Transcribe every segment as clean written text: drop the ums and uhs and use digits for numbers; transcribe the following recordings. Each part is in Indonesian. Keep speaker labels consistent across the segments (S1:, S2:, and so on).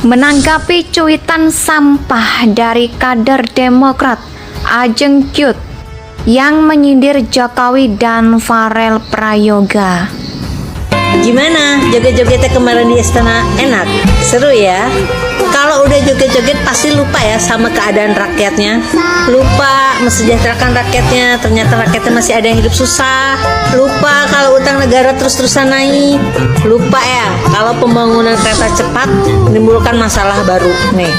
S1: Menanggapi cuitan sampah dari kader Demokrat Ajeng Cute yang menyindir Jokowi dan Farel Prayoga.
S2: Gimana joget-jogetnya kemarin di istana? Enak? Seru ya? Kalau udah joget-joget pasti lupa ya sama keadaan rakyatnya. Lupa mensejahterakan rakyatnya, ternyata rakyatnya masih ada yang hidup susah. Lupa kalau utang negara terus-terusan naik. Lupa ya kalau pembangunan kereta cepat menimbulkan masalah baru. Nih,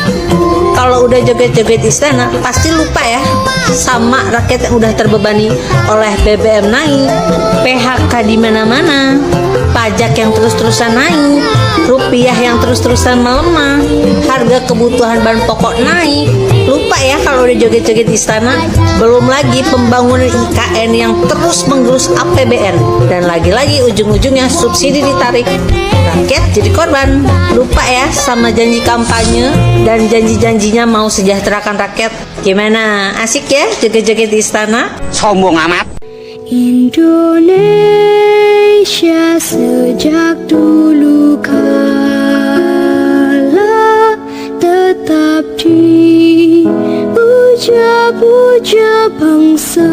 S2: kalau udah joget-joget istana pasti lupa ya sama rakyat yang udah terbebani oleh BBM naik, PHK di mana-mana, pajak yang terus-terusan naik, rupiah yang terus-terusan melemah, harga kebutuhan bahan pokok naik. Lupa ya kalau udah joget-joget di istana. Belum lagi pembangunan IKN yang terus menggerus APBN, dan lagi-lagi ujung-ujungnya subsidi ditarik, rakyat jadi korban. Lupa ya sama janji kampanye dan janji-janjinya mau sejahterakan rakyat. Gimana, asik ya joget-joget di istana?
S3: Sombong amat.
S4: Indonesia sejak dulu kala tetap dipuja-puja bangsa.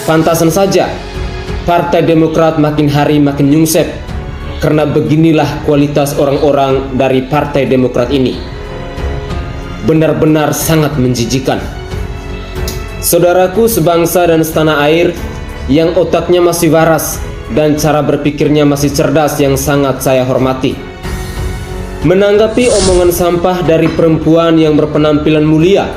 S5: Pantasan saja Partai Demokrat makin hari makin nyungsep, karena beginilah kualitas orang-orang dari Partai Demokrat ini. Benar-benar sangat menjijikan. Saudaraku sebangsa dan setanah air yang otaknya masih waras dan cara berpikirnya masih cerdas yang sangat saya hormati. Menanggapi omongan sampah dari perempuan yang berpenampilan mulia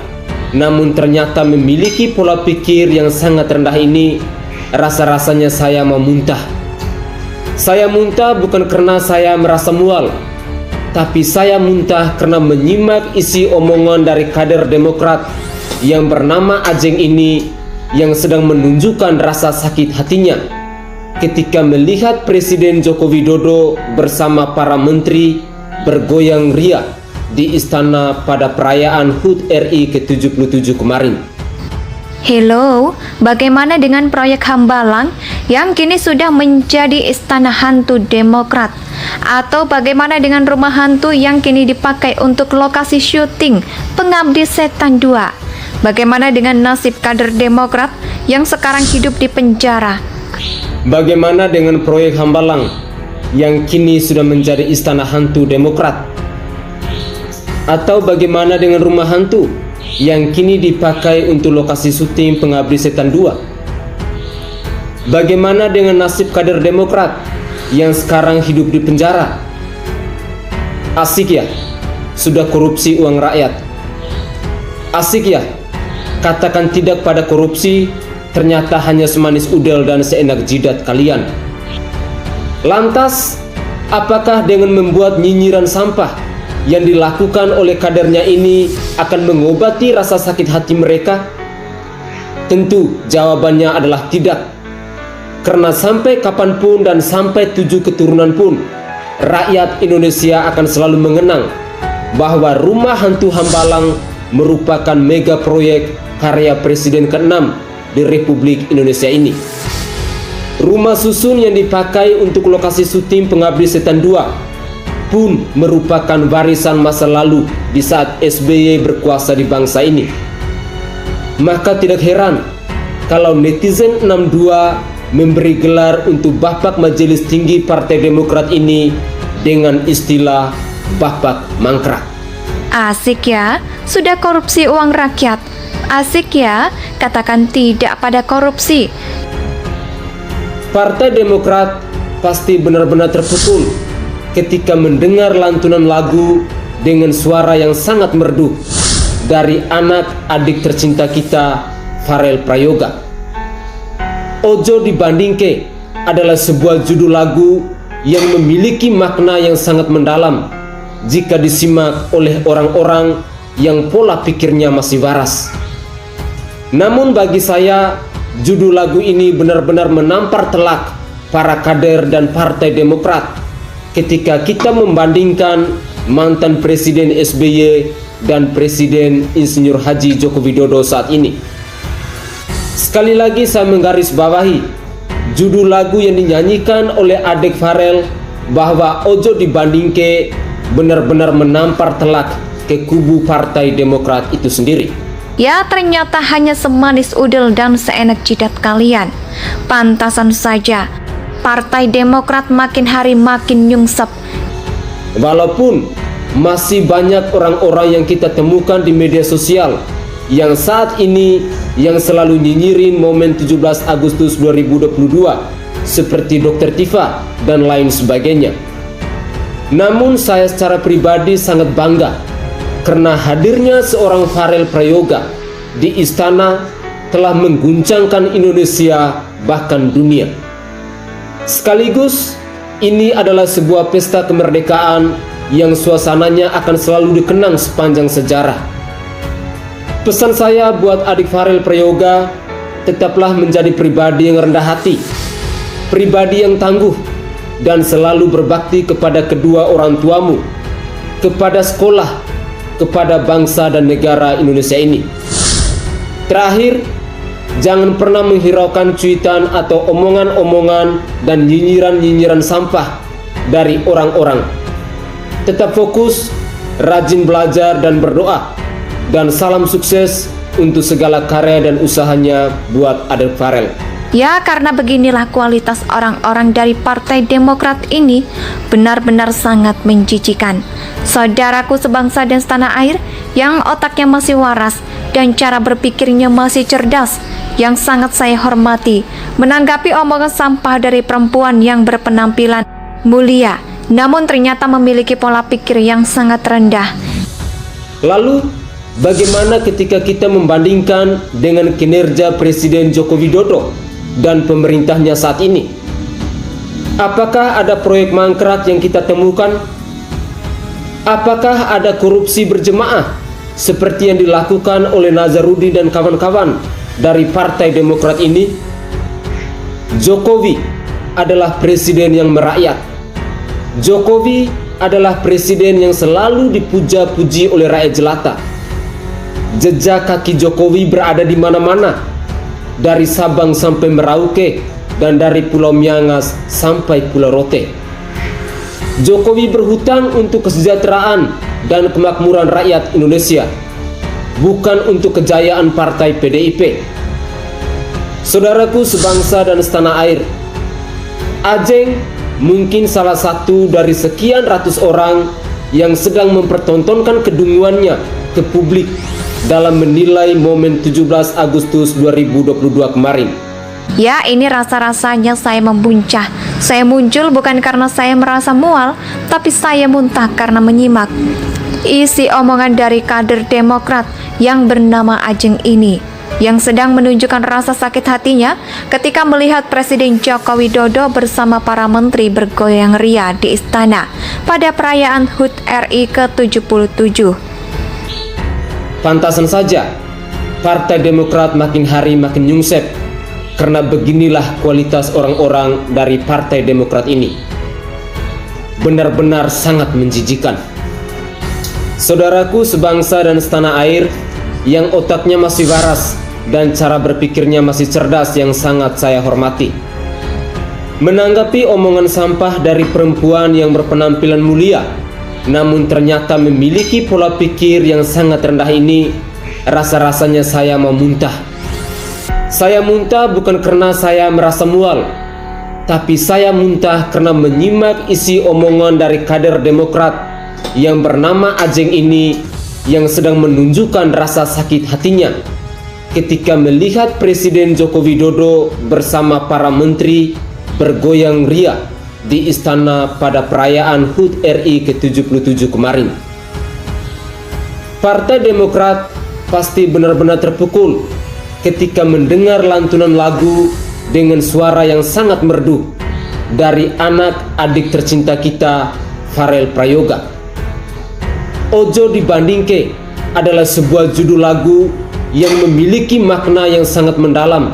S5: namun ternyata memiliki pola pikir yang sangat rendah ini, rasa-rasanya saya mau muntah. Saya muntah bukan karena saya merasa mual, tapi saya muntah karena menyimak isi omongan dari kader Demokrat yang bernama Ajeng ini, yang sedang menunjukkan rasa sakit hatinya ketika melihat Presiden Joko Widodo bersama para menteri bergoyang ria di istana pada perayaan HUT RI ke-77 kemarin.
S1: Hello, bagaimana dengan proyek Hambalang yang kini sudah menjadi istana hantu Demokrat? Atau bagaimana dengan rumah hantu yang kini dipakai untuk lokasi syuting Pengabdi Setan 2? Bagaimana dengan nasib kader Demokrat yang sekarang hidup di penjara?
S5: Bagaimana dengan proyek Hambalang yang kini sudah menjadi istana hantu Demokrat? Atau bagaimana dengan rumah hantu yang kini dipakai untuk lokasi syuting Pengabdi Setan 2? Bagaimana dengan nasib kader Demokrat yang sekarang hidup di penjara? Asik ya, sudah korupsi uang rakyat. Asik ya, katakan tidak pada korupsi, ternyata hanya semanis udel dan seenak jidat kalian. Lantas, apakah dengan membuat nyinyiran sampah yang dilakukan oleh kadernya ini akan mengobati rasa sakit hati mereka? Tentu jawabannya adalah tidak. Karena sampai kapanpun dan sampai 7 keturunan pun, rakyat Indonesia akan selalu mengenang bahwa rumah hantu Hambalang merupakan mega proyek karya Presiden ke-6 di Republik Indonesia ini. Rumah susun yang dipakai untuk lokasi syuting Pengabdi Setan 2 pun merupakan warisan masa lalu di saat SBY berkuasa di bangsa ini. Maka tidak heran kalau netizen 62 memberi gelar untuk Bapak Majelis Tinggi Partai Demokrat ini dengan istilah Bapak Mangkrak.
S1: Asik ya, sudah korupsi uang rakyat. Asik ya, katakan tidak pada korupsi.
S5: Partai Demokrat pasti benar-benar terpukul ketika mendengar lantunan lagu dengan suara yang sangat merdu dari anak adik tercinta kita, Farel Prayoga. Ojo Dibandingke adalah sebuah judul lagu yang memiliki makna yang sangat mendalam jika disimak oleh orang-orang yang pola pikirnya masih waras. Namun bagi saya, judul lagu ini benar-benar menampar telak para kader dan Partai Demokrat ketika kita membandingkan mantan Presiden SBY dan Presiden Insinyur Haji Joko Widodo saat ini. Sekali lagi saya menggarisbawahi judul lagu yang dinyanyikan oleh adik Farel bahwa Ojo Dibandingke benar-benar menampar telak ke kubu Partai Demokrat itu sendiri.
S1: Ya, ternyata hanya semanis udel dan seenak jidat kalian. Pantasan saja Partai Demokrat makin hari makin nyungsep.
S5: Walaupun masih banyak orang-orang yang kita temukan di media sosial yang saat ini yang selalu nyinyirin momen 17 Agustus 2022 seperti Dr. Tifa dan lain sebagainya. Namun saya secara pribadi sangat bangga karena hadirnya seorang Farel Prayoga di istana telah mengguncangkan Indonesia bahkan dunia. Sekaligus ini adalah sebuah pesta kemerdekaan yang suasananya akan selalu dikenang sepanjang sejarah. Pesan saya buat adik Farel Prayoga, tetaplah menjadi pribadi yang rendah hati, pribadi yang tangguh, dan selalu berbakti kepada kedua orang tuamu, kepada sekolah, kepada bangsa dan negara Indonesia ini. Terakhir, jangan pernah menghiraukan cuitan atau omongan-omongan dan nyinyiran-nyinyiran sampah dari orang-orang. Tetap fokus, rajin belajar dan berdoa. Dan salam sukses untuk segala karya dan usahanya buat adik Farel.
S1: Ya, karena beginilah kualitas orang-orang dari Partai Demokrat ini, benar-benar sangat menjijikan. Saudaraku sebangsa dan setanah air yang otaknya masih waras dan cara berpikirnya masih cerdas, yang sangat saya hormati, menanggapi omongan sampah dari perempuan yang berpenampilan mulia, namun ternyata memiliki pola pikir yang sangat rendah.
S5: Lalu, bagaimana ketika kita membandingkan dengan kinerja Presiden Joko Widodo dan pemerintahnya saat ini? Apakah ada proyek mangkrak yang kita temukan? Apakah ada korupsi berjemaah seperti yang dilakukan oleh Nazarudin dan kawan-kawan dari Partai Demokrat ini? Jokowi adalah presiden yang merakyat. Jokowi adalah presiden yang selalu dipuja-puji oleh rakyat jelata. Jejak kaki Jokowi berada di mana-mana, dari Sabang sampai Merauke dan dari Pulau Miangas sampai Pulau Rote. Jokowi berhutang untuk kesejahteraan dan kemakmuran rakyat Indonesia, bukan untuk kejayaan partai PDIP. Saudaraku sebangsa dan setanah air, Ajeng mungkin salah satu dari sekian ratus orang yang sedang mempertontonkan kedunguannya ke publik dalam menilai momen 17 Agustus 2022 kemarin.
S1: Ya, ini rasa-rasanya saya membuncah. Saya muncul bukan karena saya merasa mual, tapi saya muntah karena menyimak isi omongan dari kader Demokrat yang bernama Ajeng ini, yang sedang menunjukkan rasa sakit hatinya ketika melihat Presiden Joko Widodo bersama para menteri bergoyang ria di istana pada perayaan HUT RI ke-77.
S5: Pantasan saja Partai Demokrat makin hari makin nyungsep, karena beginilah kualitas orang-orang dari Partai Demokrat ini. Benar-benar sangat menjijikan. Saudaraku sebangsa dan setanah air yang otaknya masih waras dan cara berpikirnya masih cerdas, yang sangat saya hormati, menanggapi omongan sampah dari perempuan yang berpenampilan mulia namun ternyata memiliki pola pikir yang sangat rendah ini, rasa-rasanya saya mau muntah. Saya muntah bukan karena saya merasa mual, tapi saya muntah karena menyimak isi omongan dari kader Demokrat yang bernama Ajeng ini, yang sedang menunjukkan rasa sakit hatinya ketika melihat Presiden Joko Widodo bersama para menteri bergoyang ria di istana pada perayaan HUT RI ke-77 kemarin. Partai Demokrat pasti benar-benar terpukul ketika mendengar lantunan lagu dengan suara yang sangat merdu dari anak adik tercinta kita, Farel Prayoga. Ojo Dibandingke adalah sebuah judul lagu yang memiliki makna yang sangat mendalam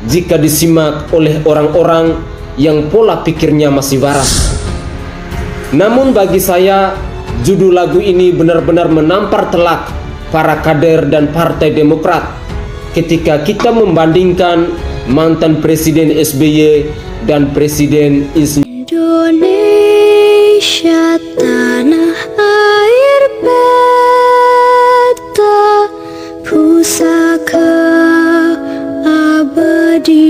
S5: jika disimak oleh orang-orang yang pola pikirnya masih waras. Namun bagi saya, judul lagu ini benar-benar menampar telak para kader dan Partai Demokrat ketika kita membandingkan mantan Presiden SBY dan Presiden
S4: Indonesia tanah di